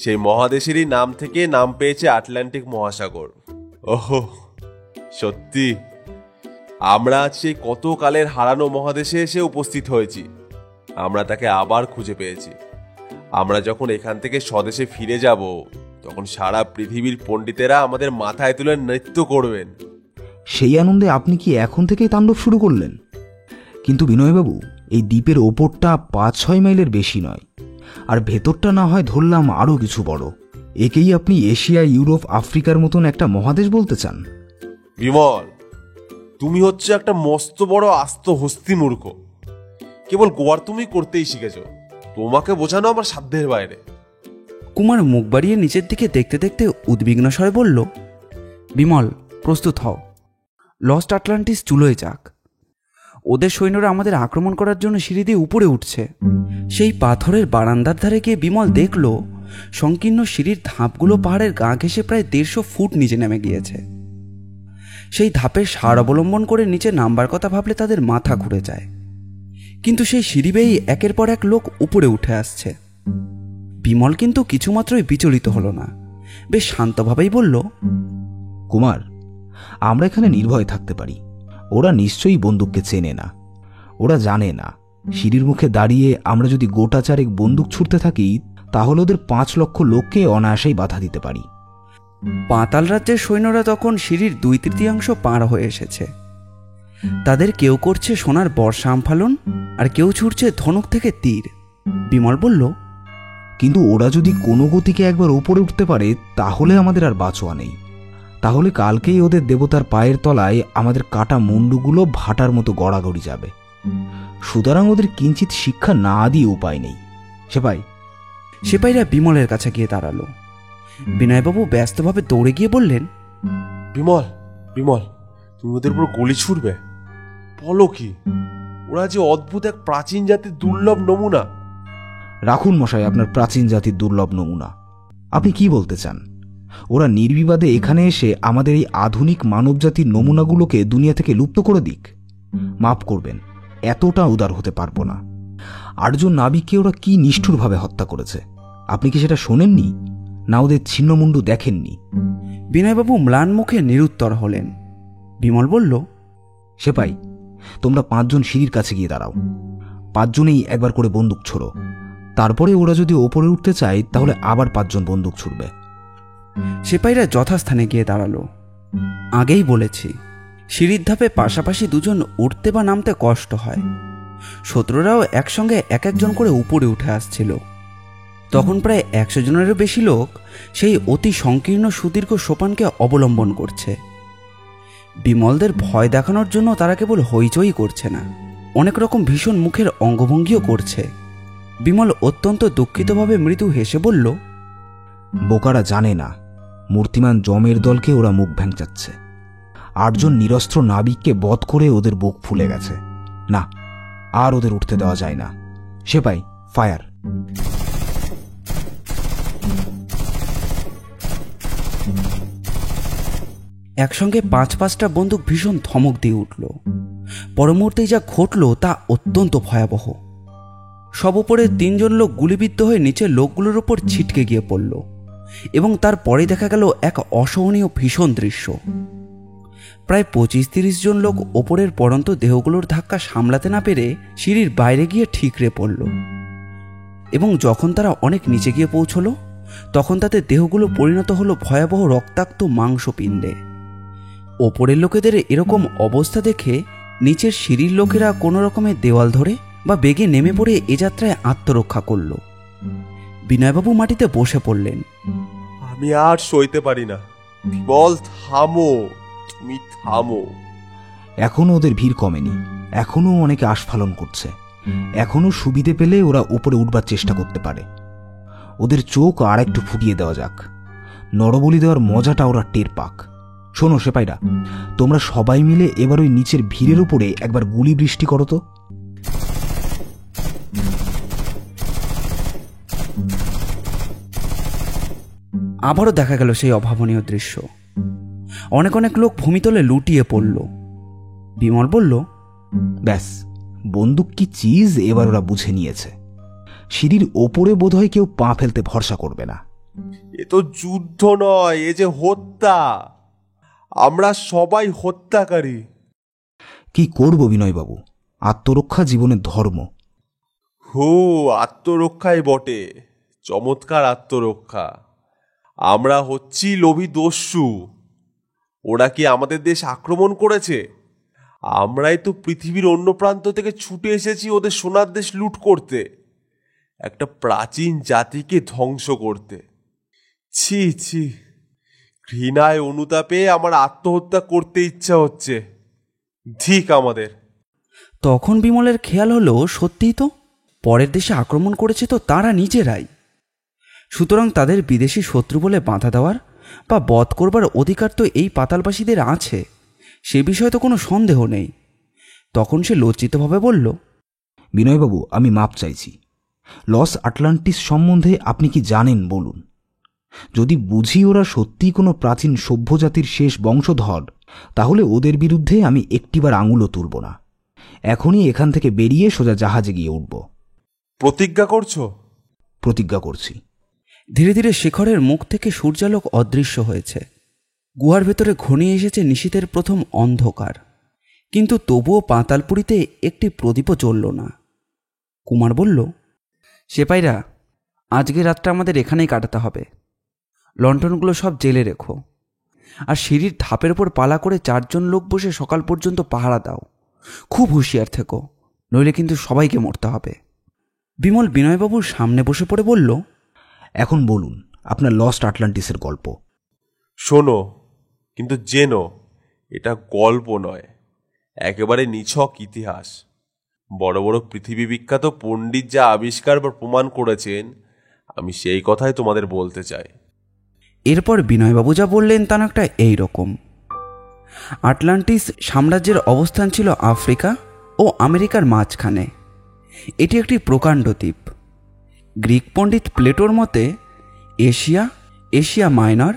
সেই মহাদেশেরই নাম থেকে নাম পেয়েছে আটলান্টিক মহাসাগর। ওহো, সত্যি আমরা আজ সেই কত কালের হারানো মহাদেশে এসে উপস্থিত হয়েছি। আমরা তাকে আবার খুঁজে পেয়েছি। আমরা যখন এখান থেকে স্বদেশে ফিরে যাব, তখন সারা পৃথিবীর পণ্ডিতেরা আমাদের মাথায় তুলে নৃত্য করবেন। সেই আনন্দে আপনি কি এখন থেকেই তাণ্ডব শুরু করলেন? কিন্তু বিনয়বাবু, এই দ্বীপের ওপরটা 5-6 মাইলের বেশি নয়, আর ভেতরটা না হয় ধরলাম আরও কিছু বড়। একেই আপনি এশিয়া, ইউরোপ, আফ্রিকার মতন একটা মহাদেশ বলতে চান? বিমল, তুমি হচ্ছে একটা মস্ত বড় আস্ত হস্তি মূর্খ। কেবল গোয়ার তুমি করতেই শিখেছ, তোমাকে বোঝানো আমার সাধ্যের বাইরে। কুমার মুখ বাড়িয়ে নিচের দিকে দেখতে দেখতে উদ্বিগ্ন স্বরে বলল, বিমল, প্রস্তুত হও, লস্ট আটলান্টিস চুলোয় যাক। ওদের সৈন্যরা আমাদের আক্রমণ করার জন্য সিঁড়ি দিয়ে উপরে উঠছে। সেই পাথরের বারান্দার ধারে গিয়ে বিমল দেখল সংকীর্ণ সিঁড়ির ধাপগুলো পাহাড়ের গা ঘেঁষে প্রায় 150 ফুট নিচে নেমে গিয়েছে। সেই ধাপের সার অবলম্বন করে নিচে নামবার কথা ভাবলে তাদের মাথা ঘুরে যায়। কিন্তু সেই সিঁড়ি বেয়েই একের পর এক লোক উপরে উঠে আসছে। বিমল কিন্তু কিছুমাত্রই বিচলিত হলো না, বেশ শান্তভাবেই বলল, কুমার, আমরা এখানে নির্ভয়ে থাকতে পারি। ওরা নিশ্চয়ই বন্দুককে চেনে না। ওরা জানে না সিঁড়ির মুখে দাঁড়িয়ে আমরা যদি গোটা চারেক বন্দুক ছুটতে থাকি, তাহলে ওদের 5 লক্ষ লোককে অনায়াসেই বাধা দিতে পারি। পাতাল রাজ্যের সৈন্যরা তখন সিঁড়ির 2/3 পার হয়ে এসেছে। তাদের কেউ করছে সোনার বর্ষা আমফালন, আর কেউ ছুটছে ধনুক থেকে তীর। বিমল বলল, কিন্তু ওরা যদি কোনো গতিকে একবার উপরে উঠতে পারে, তাহলে আমাদের আর বাঁচোয়া নেই। তাহলে কালকেই ওদের দেবতার পায়ের তলায় আমাদের কাটা মুন্ডুগুলো ভাটার মতো গড়াগড়ি যাবে। সুতরাং ওদের কিঞ্চিত শিক্ষা না দিয়ে উপায় নেই। সেপাইরা বিমলের কাছে গিয়ে দাঁড়ালো। বিনয়বাবু ব্যস্তভাবে দৌড়ে গিয়ে বললেন, বিমল, বিমল, তুমি ওদের উপর গুলি ছুড়বে? বলো কি, ওরা যে অদ্ভুত এক প্রাচীন জাতির দুর্লভ নমুনা। রাখুন মশাই আপনার প্রাচীন জাতির দুর্লভ নমুনা। আপনি কি বলতে চান? ওরা নির্বিবাদে এখানে এসে আমাদের এই আধুনিক মানবজাতির নমুনাগুলোকে দুনিয়া থেকে লুপ্ত করে দিক? মাফ করবেন, এতটা উদার হতে পারবো না। 8 জন নাবিককে ওরা কি নিষ্ঠুরভাবে হত্যা করেছে, আপনি কি সেটা শোনেননি? না ওদের ছিন্নমুন্ডু দেখেননি? বিনয়বাবু ম্লান মুখে নিরুত্তর হলেন। বিমল বলল, সেপাই, তোমরা 5 জন সিঁড়ির কাছে গিয়ে দাঁড়াও। 5 জনেই একবার করে বন্দুক ছোড়ো। তারপরে ওরা যদি ওপরে উঠতে চায়, তাহলে আবার 5 জন বন্দুক ছুড়বে। সেপাইরা যথাস্থানে গিয়ে দাঁড়ালো। আগেই বলেছি, সিঁড়ির ধাপে পাশাপাশি 2 জন উঠতে বা নামতে কষ্ট হয়। শত্রুরাও একসঙ্গে এক একজন করে উপরে উঠে আসছিল। তখন প্রায় 100 জনেরও বেশি লোক সেই অতি সংকীর্ণ সুদীর্ঘ সোপানকে অবলম্বন করছে। বিমলদের ভয় দেখানোর জন্য তারা কেবল হইচই করছে না, অনেক রকম ভীষণ মুখের অঙ্গভঙ্গিও করছে। বিমল অত্যন্ত দুঃখিতভাবে মৃদু হেসে বলল, বোকারা জানে না মূর্তিমান জমের দলকে ওরা মুখ ভ্যাংচাচ্ছে। 8 জন নিরস্ত্র নাবিককে বধ করে ওদের বুক ফুলে গেছে। না, আর ওদের উঠতে দেওয়া যায় না। সেপাই, ফায়ার। একসঙ্গে 5-5টা বন্দুক ভীষণ ধমক দিয়ে উঠল। পরমুহূর্তেই যা ঘটল তা অত্যন্ত ভয়াবহ। সব উপরে 3 জন লোক গুলিবিদ্ধ হয়ে নিচের লোকগুলোর উপর ছিটকে গিয়ে পড়ল, এবং তারপরে দেখা গেল এক অসহনীয় ভীষণ দৃশ্য। প্রায় 25-30 জন লোক ওপরের পড়ন্ত দেহগুলোর ধাক্কা সামলাতে না পেরে সিঁড়ির বাইরে গিয়ে ঠিকরে পড়ল, এবং যখন তারা অনেক নিচে গিয়ে পৌঁছল, তখন তাদের দেহগুলো পরিণত হলো ভয়াবহ রক্তাক্ত মাংসপিণ্ডে। ওপরের লোকেদের এরকম অবস্থা দেখে নিচের সিঁড়ির লোকেরা কোনো রকমের দেওয়াল ধরে বা বেগে নেমে পড়ে এ যাত্রায় আত্মরক্ষা করল। বিনয়বাবু মাটিতে বসে পড়লেন। আমি আর সইতে পারি না, বিমল থামো, তুমি থামো। এখনো ওদের ভিড় কমেনি, এখনো অনেকে আস্ফালন করছে, এখনো সুবিধে পেলে ওরা উপরে উঠবার চেষ্টা করতে পারে। ওদের চোখ আর একটু ফুটিয়ে দেওয়া যাক, নরবলি দেওয়ার মজাটা ওরা টের পাক। শোনো সেপাইরা, তোমরা সবাই মিলে এবার ওই নিচের ভিড়ের উপরে একবার গুলি বৃষ্টি করো তো। আবারও দেখা গেল সেই অভাবনীয় দৃশ্য। অনেক অনেক লোক ভূমিতলে লুটিয়ে পড়ল। বিমল বলল, ব্যাস, বন্দুক কি চিজ এবার ওরা বুঝে নিয়েছে। সিঁড়ির ওপরে বোধহয় কেউ পা ফেলতে ভরসা করবে না। এ তো যুদ্ধ নয়, এ যে হত্যা। আমরা সবাই হত্যাকারী। কি করব বিনয়বাবু, আত্মরক্ষা জীবনের ধর্ম। আত্মরক্ষাই বটে, চমৎকার আত্মরক্ষা। আমরা হচ্ছি লোভী দস্যু। ওরা কি আমাদের দেশ আক্রমণ করেছে? আমরাই তো পৃথিবীর অন্য প্রান্ত থেকে ছুটে এসেছি ওদের সোনার দেশ লুট করতে, একটা প্রাচীন জাতিকে ধ্বংস করতে। ছি ছি, ঘৃণায় অনুতাপে আমার আত্মহত্যা করতে ইচ্ছা হচ্ছে। ঠিক আমাদের। তখন বিমলের খেয়াল হলো, সত্যিই তো পরের দেশে আক্রমণ করেছে তো তারা নিজেরাই। সুতরাং তাদের বিদেশি শত্রু বলে বাধা দেওয়ার বা বধ করবার অধিকার তো এই পাতালবাসীদের আছে, সে বিষয়ে তো কোনো সন্দেহ নেই। তখন সে লজ্জিতভাবে বলল, বিনয়বাবু, আমি মাপ চাইছি। লস আটলান্টিস সম্বন্ধে আপনি কি জানেন বলুন। যদি বুঝি ওরা সত্যিই কোনো প্রাচীন সভ্য জাতির শেষ বংশধর, তাহলে ওদের বিরুদ্ধে আমি একটিবার আঙুলও তুলব না। এখনই এখান থেকে বেরিয়ে সোজা জাহাজে গিয়ে উঠব। প্রতিজ্ঞা করছো? প্রতিজ্ঞা করছি। ধীরে ধীরে শেখরের মুখ থেকে সূর্যালোক অদৃশ্য হয়েছে। গুহার ভেতরে ঘনিয়ে এসেছে নিশীথের প্রথম অন্ধকার, কিন্তু তবুও পাতালপুরীতে একটি প্রদীপও জ্বলল না। কুমার বলল, সেপাইরা, আজকে রাতটা আমাদের এখানেই কাটাতে হবে। লণ্ঠনগুলো সব জেলে রেখো, আর সিঁড়ির ধাপের ওপর পালা করে 4 জন লোক বসে সকাল পর্যন্ত পাহারা দাও। খুব হুঁশিয়ার থেকো, নইলে কিন্তু সবাইকে মরতে হবে। বিমল বিনয়বাবুর সামনে বসে পড়ে বলল, এখন বলুন আপনার লস্ট আটলান্টিসের গল্প। শোনো, কিন্তু জেনো, এটা গল্প নয়, একেবারে নিছক ইতিহাস। বড় বড় পৃথিবী বিখ্যাত পণ্ডিত যা আবিষ্কার বা প্রমাণ করেছেন, আমি সেই কথাই তোমাদের বলতে চাই। এরপর বিনয়বাবু যা বললেন তা একটা এই রকম। আটলান্টিস সাম্রাজ্যের অবস্থান ছিল আফ্রিকা ও আমেরিকার মাঝখানে। এটি একটি প্রকাণ্ড দ্বীপ। গ্রিক পণ্ডিত প্লেটোর মতে এশিয়া, এশিয়া মাইনর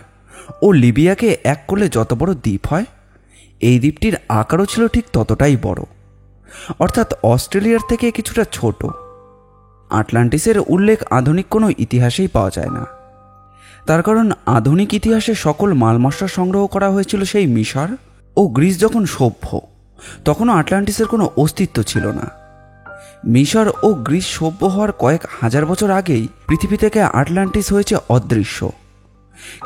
ও লিবিয়াকে এক করলে যত বড় দ্বীপ হয়, এই দ্বীপটির আকারও ছিল ঠিক ততটাই বড়, অর্থাৎ অস্ট্রেলিয়ার থেকে কিছুটা ছোট। আটলান্টিসের উল্লেখ আধুনিক কোনো ইতিহাসেই পাওয়া যায় না। তার কারণ আধুনিক ইতিহাসে সকল মালমশলা সংগ্রহ করা হয়েছিল সেই মিশর ও গ্রিস যখন সভ্য, তখনও আটলান্টিসের কোনো অস্তিত্ব ছিল না। মিশর ও গ্রিস সভ্য হওয়ার কয়েক হাজার বছর আগেই পৃথিবী থেকে আটলান্টিস হয়েছে অদৃশ্য।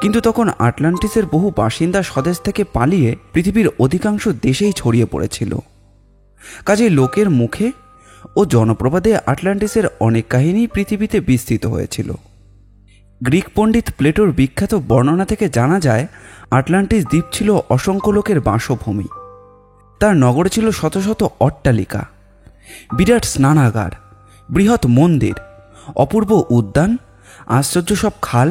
কিন্তু তখন আটলান্টিসের বহু বাসিন্দা স্বদেশ থেকে পালিয়ে পৃথিবীর অধিকাংশ দেশেই ছড়িয়ে পড়েছিল। কাজেই লোকের মুখে ও জনপ্রবাদে আটলান্টিসের অনেক কাহিনী পৃথিবীতে বিস্তৃত হয়েছিল। গ্রিক পণ্ডিত প্লেটোর বিখ্যাত বর্ণনা থেকে জানা যায়, আটলান্টিস দ্বীপ ছিল অসংখ্য লোকের বাসভূমি। তার নগরে ছিল শত শত অট্টালিকা, বিরাট স্নানাগার, বৃহৎ মন্দির, অপূর্ব উদ্যান, আশ্চর্য সব খাল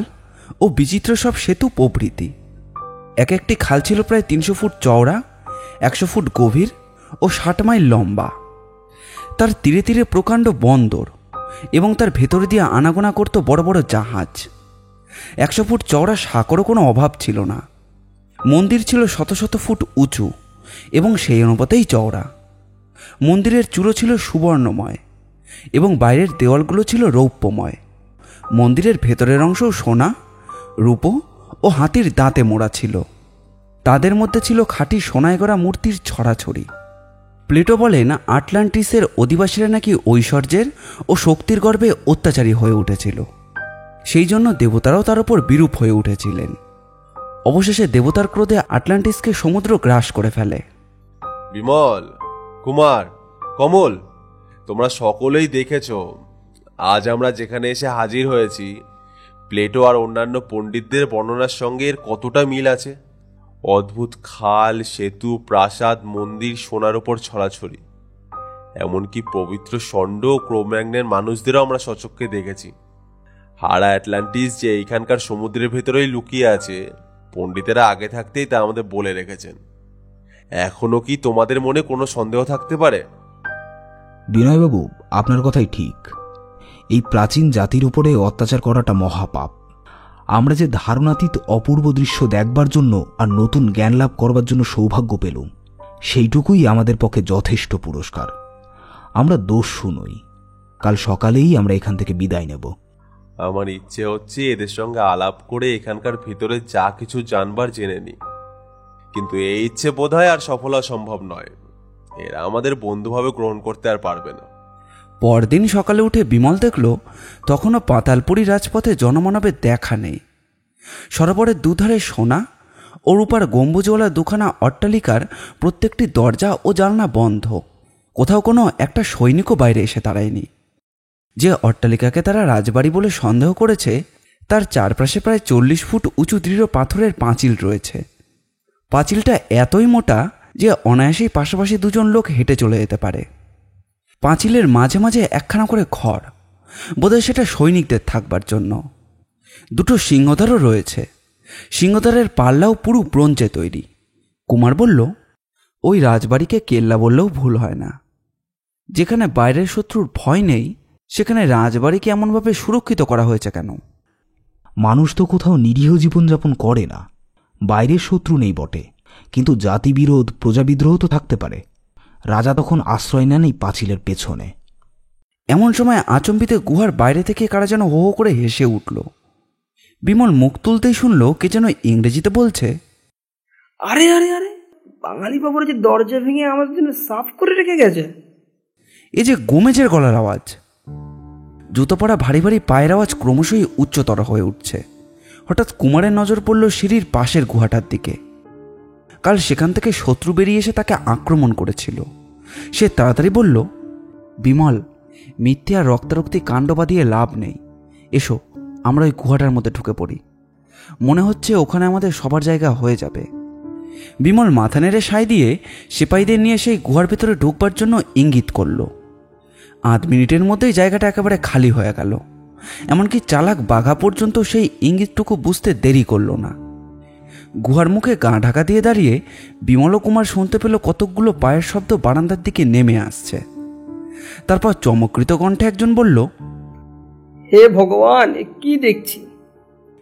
ও বিচিত্র সব সেতু প্রভৃতি। এক একটি খাল ছিল প্রায় 300 ফুট চওড়া, 100 ফুট গভীর ও 60 মাইল লম্বা। তার তীরে তীরে প্রকাণ্ড বন্দর এবং তার ভেতর দিয়ে আনাগোনা করত বড় বড় জাহাজ। 100 ফুট চওড়া সাঁকোরও কোনো অভাব ছিল না। মন্দির ছিল শত শত ফুট উঁচু এবং সেই অনুপাতেই চওড়া। মন্দিরের চূড়ো ছিল সুবর্ণময় এবং বাইরের দেওয়ালগুলো ছিল রৌপ্যময়। মন্দিরের ভেতরের অংশও সোনা, রূপো ও হাতির দাঁতে মোড়া ছিল। তাদের মধ্যে ছিল খাঁটি সোনায় গড়া মূর্তির ছড়াছড়ি। প্লেটো বলেন, আটলান্টিসের অধিবাসীরা নাকি ঐশ্বর্যের ও শক্তির গর্বে অত্যাচারী হয়ে উঠেছিল। সেই জন্য দেবতারাও তার উপর বিরূপ হয়ে উঠেছিলেন। অবশেষে দেবতার ক্রোধে আটলান্টিসকে সমুদ্র গ্রাস করে ফেলে। বিমল, কুমার, কমল, তোমরা সকলেই দেখেছ আজ আমরা যেখানে এসে হাজির হয়েছি, প্লেটো আর অন্যান্য পণ্ডিতদের বর্ণনার সঙ্গে এর কতটা মিল আছে। অদ্ভুত খাল, সেতু, প্রাসাদ, মন্দির সোনার ওপর ছড়াছড়ি, এমনকি পবিত্র ষণ্ড ও ক্রোম্যাগনের মানুষদেরও আমরা সচক্ষে দেখেছি। হারা অ্যাটলান্টিস যে এইখানকার সমুদ্রের ভেতরেই লুকিয়ে আছে, পণ্ডিতেরা আগে থাকতেই তা আমাদের বলে রেখেছেন। এখনো কি তোমাদের মনে কোনো সন্দেহ থাকতে পারে? বিনয়বাবু, আপনার কথাই ঠিক। এই প্রাচীন জাতির উপরে অত্যাচার করাটা মহাপাপ। আমরা যে ধারণাতীত অপূর্ব দৃশ্য দেখবার জন্য আর নতুন জ্ঞান লাভ করবার জন্য সৌভাগ্য পেলুম, সেইটুকুই আমাদের পক্ষে যথেষ্ট পুরস্কার। আমরা দোষী নই। কাল সকালেই আমরা এখান থেকে বিদায় নেব। আমার ইচ্ছে হচ্ছে এদের সঙ্গে আলাপ করে এখানকার ভিতরে যা কিছু জানবার জেনে নি, কিন্তু এই ইচ্ছে বোধহয় আর সফল হওয়া সম্ভব নয়। এরা আমাদের বন্ধুভাবে গ্রহণ করতে আর পারবে না। পরদিন সকালে উঠে বিমল দেখল তখনও পাতালপুরী রাজপথে জনমানবের দেখা নেই। সরোবরের দুধারে সোনা ও রূপার গম্বুজওয়ালা দুখানা অট্টালিকার প্রত্যেকটি দরজা ও জানলা বন্ধ। কোথাও কোনো একটা সৈনিকও বাইরে এসে দাঁড়ায়নি। যে অট্টালিকাকে তারা রাজবাড়ি বলে সন্দেহ করেছে, তার চারপাশে প্রায় 40 ফুট উঁচু দৃঢ় পাথরের পাঁচিল রয়েছে। পাঁচিলটা এতই মোটা যে অনায়াসেই পাশাপাশি দুজন লোক হেঁটে চলে যেতে পারে। পাঁচিলের মাঝে মাঝে একখানা করে ঘর, বোধহয় সেটা সৈনিকদের থাকবার জন্য। দুটো সিংহদ্বারও রয়েছে। সিংহদ্বারের পাল্লাও পুরো ব্রোঞ্জে তৈরি। কুমার বলল, ওই রাজবাড়িকে কেল্লা বললেও ভুল হয় না। যেখানে বাইরের শত্রুর ভয় নেই, সেখানে রাজবাড়িকে এমনভাবে সুরক্ষিত করা হয়েছে কেন? মানুষ তো কোথাও নিরীহ জীবনযাপন করে না। বাইরের শত্রু নেই বটে, কিন্তু জাতিবিরোধ, প্রজাবিদ্রোহ তো থাকতে পারে। রাজা তখন আশ্রয় নেন এই পাঁচিলের পেছনে। এমন সময় আচম্বিতে গুহার বাইরে থেকে কারা যেন হো হো করে হেসে উঠল। বিমল মুখ তুলতেই শুনল কে যেন ইংরেজিতে বলছে, আরে আরে আরে, বাঙালি বাবুরা যে দরজা ভেঙে আমাদের জন্য সাফ করে রেখে গেছে। এ যে গোমেজের গলার আওয়াজ। জুতো পরা ভারী ভারী পায়ের আওয়াজ ক্রমশই উচ্চতর হয়ে উঠছে। হঠাৎ কুমারের নজর পড়ল সিঁড়ির পাশের গুহাটার দিকে। কাল সেখান থেকে শত্রু বেরিয়ে এসে তাকে আক্রমণ করেছিল। সে তাড়াতাড়ি বলল, বিমল, মিথ্যে আর রক্তারক্তি কাণ্ড বাঁধিয়ে লাভ নেই। এসো, আমরা ওই গুহাটার মধ্যে ঢুকে পড়ি। মনে হচ্ছে ওখানে আমাদের সবার জায়গা হয়ে যাবে। বিমল মাথা নেড়ে সায় দিয়ে সিপাহীদের নিয়ে সেই গুহার ভেতরে ঢুকবার জন্য ইঙ্গিত করল। 8 মিনিটের মধ্যেই জায়গাটা একেবারে খালি হয়ে গেল। এমনকি চালাক বাঘা পর্যন্ত সেই ইঙ্গিতটুকু বুঝতে দেরি করল না। গুহার মুখে গা ঢাকা দিয়ে দাঁড়িয়ে বিমল কুমার শুনতে পেল কতকগুলো পায়ের শব্দ বারান্দার দিকে নেমে আসছে। তারপর চমৎকৃত কণ্ঠে একজন বলল, হে ভগবান, এ কি দেখছি?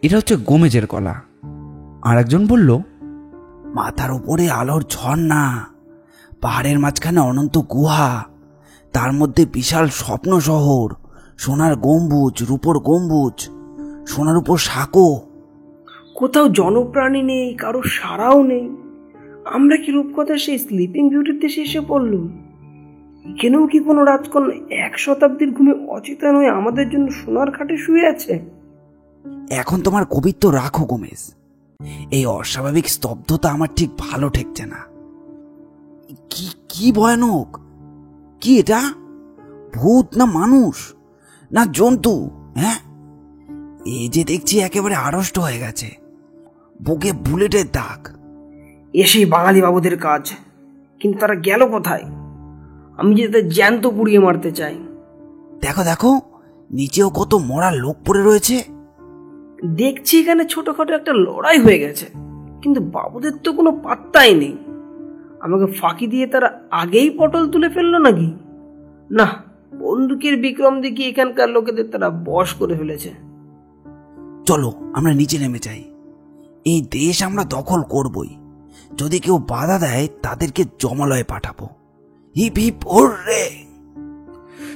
এটা হচ্ছে গোমেজের গলা। আর একজন বলল, মাথার উপরে আলোর ঝর্ণা, পাহাড়ের মাঝখানে অনন্ত গুহা, তার মধ্যে বিশাল স্বপ্ন শহর, সোনার গম্বুজ, রূপোর গম্বুজ, সোনার উপর সাঁকো। কোথাও জনপ্রাণী নেই, কারো সারাও নেই। আমরা কি রূপকথার সেই স্লিপিং বিউটির দেশে এসে পড়লুম? এখানেও কি কোনো রাজকন্যা 1 শতাব্দীর ঘুমে অচেতন হয়ে আমাদের জন্য সোনার খাটে শুয়ে আছে? এখন তোমার কবিত্ব রাখো গোমেজ। এই অস্বাভাবিক স্তব্ধতা আমার ঠিক ভালো ঠেকছে না। কি কি ভয়ানক! কি এটা? ভূত না মানুষ না জন্তু? হ্যাঁ, এই যে দেখছি একেবারে আড়ষ্ট হয়ে গেছে, বুকে বুলেটের দাগ। এসেই বাঙালি বাবুদের কাজ, কিন্তু তারা গেল কোথায়? আমি যে তাদের জ্যান্ত পুড়িয়ে মারতে চাই। দেখো দেখো, নিচেও কত মরা লোক পড়ে রয়েছে। দেখছি এখানে ছোটখাটো একটা লড়াই হয়ে গেছে, কিন্তু বাবুদের তো কোনো পাত্তাই নেই। আমাকে ফাঁকি দিয়ে তারা আগেই পটল তুলে ফেললো নাকি? না, বন্দুকের বিক্রম দেখিয়ে এখানকার লোকেদের তারা বশ করে ফেলেছে। চলো আমরা নিচে নেমে যাই। এই দেশ আমরা দখল করবই। যদি কেউ বাধা দেয় তাদেরকে জমালয়ে পাঠাবো। Hip hip hooray!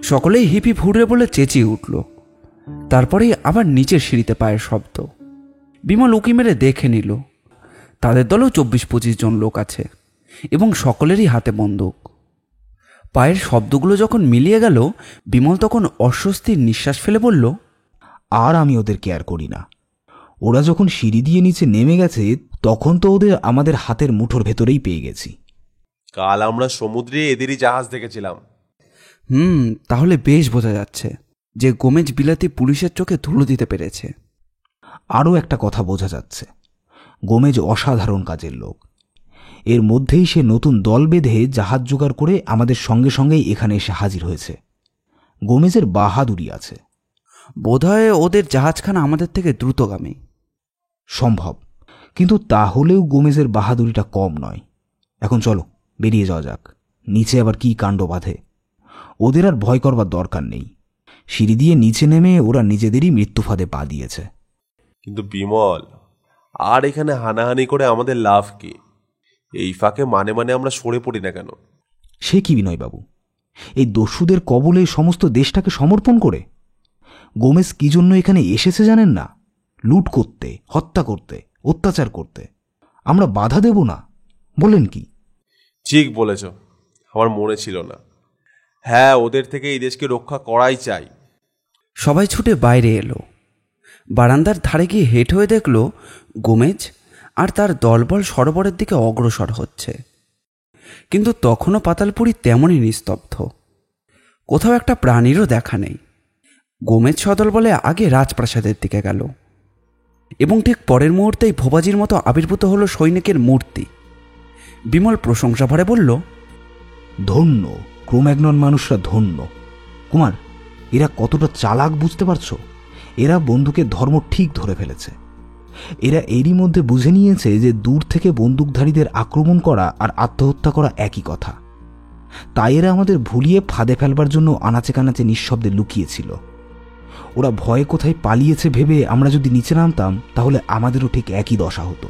সকলেই হিপ হিপ হুররে বলে চেঁচিয়ে উঠল। তারপরেই আবার নিচের সিঁড়িতে পায়ের শব্দ। বিমল উকি মেরে দেখে নিল তাদের দলেও 24-25 জন লোক আছে এবং সকলেরই হাতে বন্দুক। পায়ের শব্দগুলো যখন মিলিয়ে গেল, বিমল তখন অস্বস্তির নিঃশ্বাস ফেলে বলল, আর আমি ওদের কেয়ার করি না। ওরা যখন সিঁড়ি দিয়ে নিচে নেমে গেছে তখন তো ওদের আমাদের হাতের মুঠোর ভেতরেই পেয়ে গেছি। কাল আমরা সমুদ্রে এদেরই জাহাজ দেখেছিলাম। তাহলে বেশ বোঝা যাচ্ছে যে গোমেজ বিলাতি পুলিশের চোখে ধুলো দিতে পেরেছে। আরও একটা কথা বোঝা যাচ্ছে, গোমেজ অসাধারণ কাজের লোক। এর মধ্যেই সে নতুন দল বেঁধে জাহাজ জোগাড় করে আমাদের সঙ্গে সঙ্গেই এখানে এসে হাজির হয়েছে। গোমেজের বাহাদুরি আছে। বোধহয় ওদের জাহাজখানা আমাদের থেকে দ্রুতগামী। সম্ভব, কিন্তু তাহলেও গোমেজের বাহাদুরিটা কম নয়। এখন চলো বেরিয়ে যাওয়া যাক, নিচে আবার কি কাণ্ড বাঁধে। ওদের আর ভয় করবার দরকার নেই। সিঁড়ি দিয়ে নিচে নেমে ওরা নিজেদেরই মৃত্যু ফাঁদে পা দিয়েছে। কিন্তু বিমল, আর এখানে হানাহানি করে আমাদের লাভ কি? এই ফাঁকে মানে আমরা সরে পড়ি না কেন? সে কি বিনয়বাবু, এই দস্যুদের কবলে সমস্ত দেশটাকে সমর্পণ করে? গোমেজ কি জন্য এখানে এসেছে জানেন না? লুট করতে, হত্যা করতে, অত্যাচার করতে। আমরা বাধা দেব না, বলেন কি? ঠিক বলেছ, আমার মনে ছিল না। হ্যাঁ, ওদের থেকে এই দেশকে রক্ষা করাই চাই। সবাই ছুটে বাইরে এলো। বারান্দার ধারে গিয়ে হেঁট হয়ে দেখল গোমেজ আর তার দলবল সরোবরের দিকে অগ্রসর হচ্ছে। কিন্তু তখনও পাতালপুরি তেমনই নিস্তব্ধ, কোথাও একটা প্রাণীরও দেখা নেই। গোমেজ সদল বলে আগে রাজপ্রাসাদের দিকে গেল এবং ঠিক পরের মুহূর্তেই ভোবাজির মতো আবির্ভূত হলো সৈনিকের মূর্তি। বিমল প্রশংসা ভরে বলল, ধন্য ক্রোম্যাগনন মানুষরা, ধন্য। কুমার, এরা কতটা চালাক বুঝতে পারছো? এরা বন্দুকের ধর্ম ঠিক ধরে ফেলেছে। এরা এরই মধ্যে বুঝে নিয়েছে যে দূর থেকে বন্দুকধারীদের আক্রমণ করা আর আত্মহত্যা করা একই কথা। তাই এরা আমাদের ভুলিয়ে ফাঁদে ফেলবার জন্য আনাচে কানাচে নিঃশব্দে লুকিয়েছিল। ওরা ভয়ে কোথায় পালিয়েছে ভেবে আমরা যদি নিচে নামতাম তাহলে আমাদেরও ঠিক একই দশা হতো।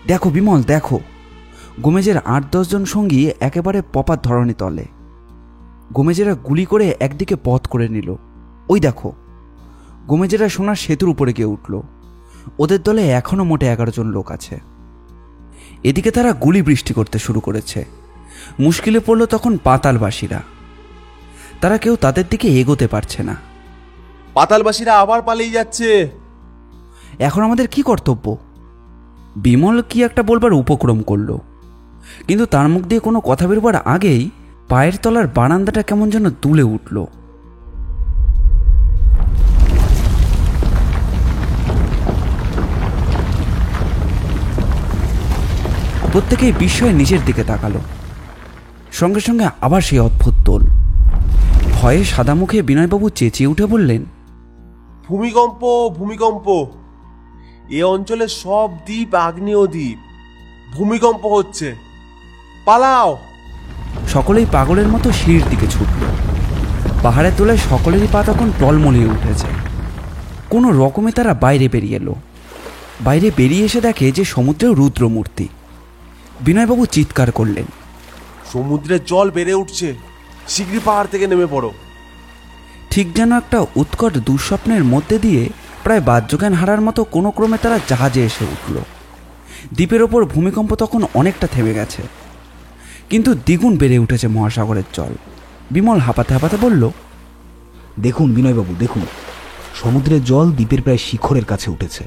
দেখো বিমল, দেখো, গোমেজের ৮-১০ জন সঙ্গী একেবারে পপার ধরনী তলে। গোমেজেরা গুলি করে একদিকে পথ করে নিল। ওই দেখো, গোমেজেরা সোনার সেতুর উপরে গিয়ে উঠল। ওদের দলে এখনও মোটে ১১ জন লোক আছে। এদিকে তারা গুলি বৃষ্টি করতে শুরু করেছে। মুশকিলে পড়ল তখন পাতালবাসীরা। তারা কেউ তাদের দিকে এগোতে পারছে না। পাতালবাসীরা আবার পালিয়ে যাচ্ছে। এখন আমাদের কি কর্তব্য? বিমল কি একটা বলবার উপক্রম করল, কিন্তু তার মুখ দিয়ে কোনো কথা বেরোবার আগেই পায়ের তলার বারান্দাটা কেমন যেন দুলে উঠল। প্রত্যেকেই বিস্ময়ে নিজের দিকে তাকালো। সঙ্গে সঙ্গে আবার সেই অদ্ভুত তোল। ভয়ে সাদা মুখে বিনয়বাবু চেঁচিয়ে উঠে বললেন, ভূমিকম্প, ভূমিকম্প! এ অঞ্চলে সব দ্বীপ আগ্নেয় দ্বীপ। ভূমিকম্প হচ্ছে, পালাও! সকলেই পাগলের মতো সিঁড়ির দিকে ছুটল। পাহাড়ের তোলায় সকলেরই পা তখন টলমলিয়ে উঠেছে। কোনো রকমে তারা বাইরে বেরিয়ে এলো। বাইরে বেরিয়ে এসে দেখে যে সমুদ্রেও রুদ্রমূর্তি। বিনয়বাবু চিৎকার করলেন, সমুদ্রের জল বেড়ে উঠছে, শিগগিরই পাহাড় থেকে নেমে পড়ো। ঠিক যেন একটা উৎকট দুঃস্বপ্নের মধ্যে দিয়ে প্রায় বাহ্যজ্ঞান হারার মতো কোনো ক্রমে তারা জাহাজে এসে উঠল। দ্বীপের ওপর ভূমিকম্প তখন অনেকটা থেমে গেছে, কিন্তু দ্বিগুণ বেড়ে উঠেছে মহাসাগরের জল। বিমল হাঁপাতে হাঁপাতে বলল, দেখুন বিনয়বাবু, দেখুন, সমুদ্রের জল দ্বীপের প্রায় শিখরের কাছে উঠেছে।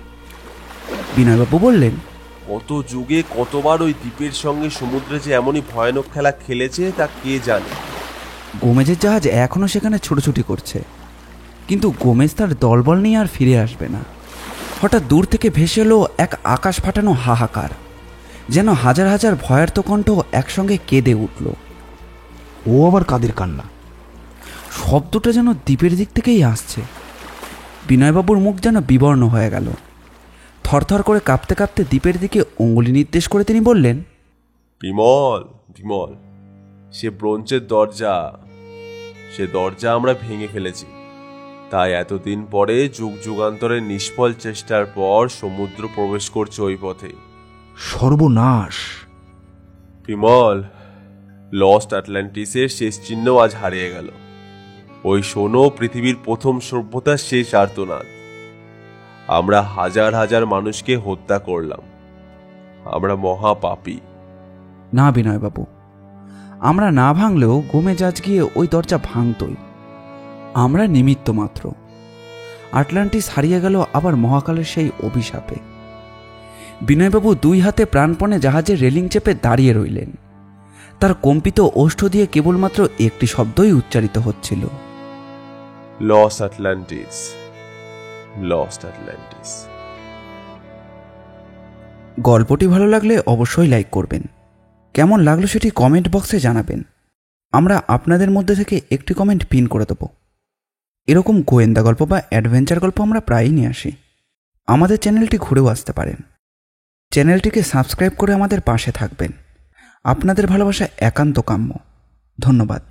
বিনয়বাবু বললেন, কত যুগে কতবার ওই দ্বীপের সঙ্গে সমুদ্রে যে এমনই ভয়ানক খেলা খেলেছে তা কে জানে। গোমেজের জাহাজ এখনও সেখানে ছোটাছুটি করছে, কিন্তু গোমেজ তার দলবল নিয়ে আর ফিরে আসবে না। হঠাৎ দূর থেকে ভেসে এলো এক আকাশ ফাটানো হাহাকার, যেন হাজার হাজার ভয়ার্ত কণ্ঠ একসঙ্গে কেঁদে উঠল। ও আবার কাদের কান্না? শব্দটা যেন দ্বীপের দিক থেকেই আসছে। বিনয়বাবুর মুখ যেন বিবর্ণ হয়ে গেল। থরথর করে কাঁপতে কাঁপতে দ্বীপের দিকে অঙ্গুলি নির্দেশ করে তিনি বললেন, বিমল, বিমল, সে ব্রোঞ্জের দরজা, সে দরজা আমরা ভেঙে ফেলেছি। তাই এতদিন পরে যুগ যুগান্তরের নিষ্ফল চেষ্টার পর সমুদ্র প্রবেশ করছে ওই পথে। সর্বনাশ! বিমল, লস্ট আটলান্টিসের শেষ চিহ্ন আজ হারিয়ে গেল। ওই শোনো, পৃথিবীর প্রথম সভ্যতার শেষ আর্তনাদ। আমরা হাজার হাজার মানুষকে হত্যা করলাম। আমরা মহাপাপী। না বিনয়বাবু, আমরা না ভাঙলেও গোমেজ আজ গিয়ে ওই দরজা ভাঙতই। আমরা নিমিত্ত মাত্র। আটলান্টিস হারিয়ে গেল আবার মহাকালের সেই অভিশাপে। বিনয়বাবু 2 হাতে প্রাণপণে জাহাজের রেলিং চেপে দাঁড়িয়ে রইলেন। তার কম্পিত ওষ্ঠ দিয়ে কেবলমাত্র একটি শব্দই উচ্চারিত হচ্ছিল, লস আটলান্টিস, লস্ট আটলান্টিস। গল্পটি ভালো লাগলে অবশ্যই লাইক করবেন। কেমন লাগলো সেটি কমেন্ট বক্সে জানাবেন। আমরা আপনাদের মধ্যে থেকে একটি কমেন্ট পিন করে দেব। এরকম গোয়েন্দা গল্প বা অ্যাডভেঞ্চার গল্প আমরা প্রায়ই নিয়ে আসি। আমাদের চ্যানেলটি ঘুরেও আসতে পারেন। চ্যানেলটিকে সাবস্ক্রাইব করে আমাদের পাশে থাকবেন। আপনাদের ভালোবাসা একান্ত কাম্য। ধন্যবাদ।